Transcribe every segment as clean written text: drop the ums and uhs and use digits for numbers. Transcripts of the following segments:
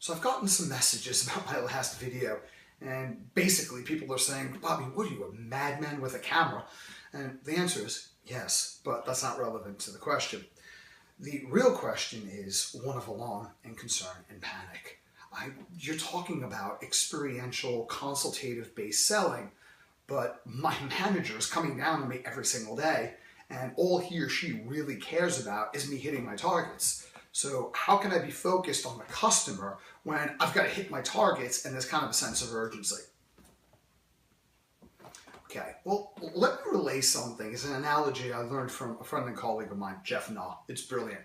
So I've gotten some messages about my last video, and basically people are saying, Bobby, what are you, a madman with a camera? And the answer is yes, but that's not relevant to the question. The real question is one of alarm and concern and panic. You're talking about experiential, consultative-based selling, but my manager is coming down on me every single day, and all he or she really cares about is me hitting my targets. So how can I be focused on the customer when I've got to hit my targets and there's kind of a sense of urgency? Okay, well, let me relay something. It's an analogy I learned from a friend and colleague of mine, Jeff Nah. It's brilliant.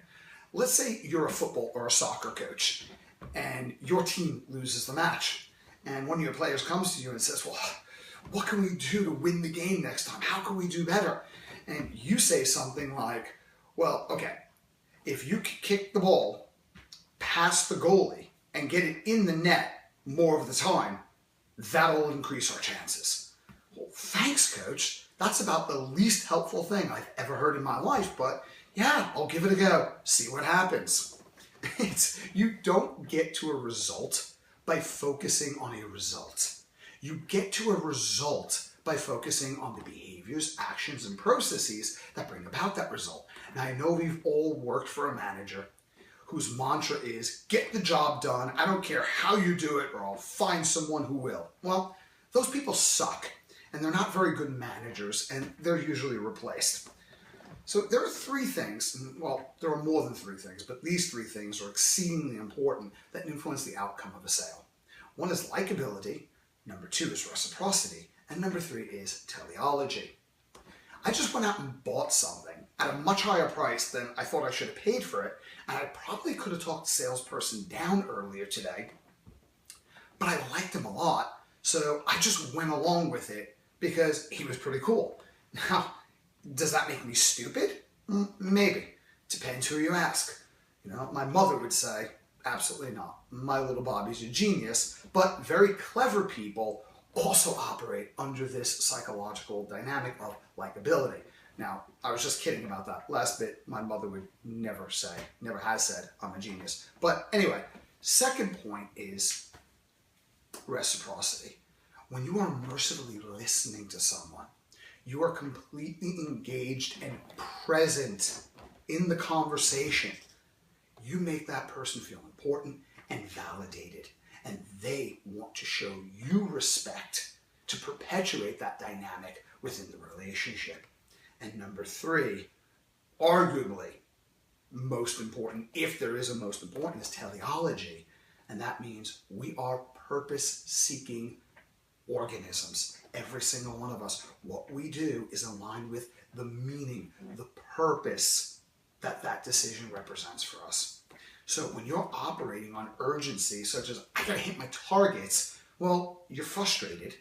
Let's say you're a football or a soccer coach and your team loses the match. And one of your players comes to you and says, well, what can we do to win the game next time? How can we do better? And you say something like, well, okay, if you kick the ball past the goalie and get it in the net more of the time, that'll increase our chances. Well, thanks, coach. That's about the least helpful thing I've ever heard in my life, but yeah, I'll give it a go. See what happens. You don't get to a result by focusing on a result. You get to a result by focusing on the behaviors, actions, and processes that bring about that result. Now, I know we've all worked for a manager whose mantra is, get the job done, I don't care how you do it, or I'll find someone who will. Well, those people suck, and they're not very good managers, and they're usually replaced. So there are three things, well, there are more than three things, but these three things are exceedingly important that influence the outcome of a sale. One is likability, number two is reciprocity, and number three is teleology. I just went out and bought something at a much higher price than I thought I should have paid for it, and I probably could have talked the salesperson down earlier today, but I liked him a lot, so I just went along with it because he was pretty cool. Now, does that make me stupid? Maybe. Depends who you ask. You know, my mother would say, absolutely not. My little Bobby's a genius, but very clever people also operate under this psychological dynamic of likability. Now, I was just kidding about that last bit. My mother would never has said, I'm a genius. But anyway, second point is reciprocity. When you are mercifully listening to someone, you are completely engaged and present in the conversation. You make that person feel important and validated, and they want to show you respect to perpetuate that dynamic within the relationship. And number three, arguably most important, if there is a most important, is teleology. And that means we are purpose-seeking organisms. Every single one of us. What we do is aligned with the meaning, the purpose that that decision represents for us. So when you're operating on urgency, such as, I gotta hit my targets, well, you're frustrated,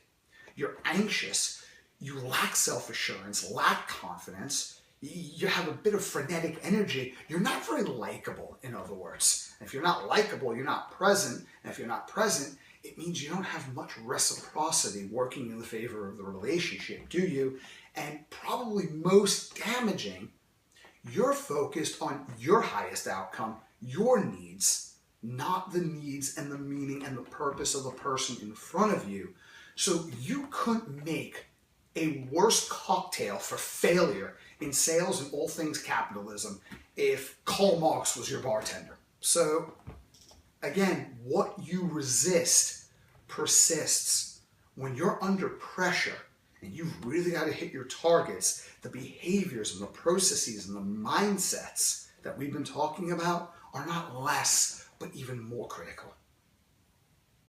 you're anxious, you lack self-assurance, lack confidence, you have a bit of frenetic energy, you're not very likable, in other words. And if you're not likable, you're not present, and if you're not present, it means you don't have much reciprocity working in the favor of the relationship, do you? And probably most damaging, you're focused on your highest outcome, your needs, not the needs and the meaning and the purpose of the person in front of you. So you couldn't make a worse cocktail for failure in sales and all things capitalism if Karl Marx was your bartender. So again, what you resist persists. When you're under pressure and you've really got to hit your targets, the behaviors and the processes and the mindsets that we've been talking about are not less, but even more critical.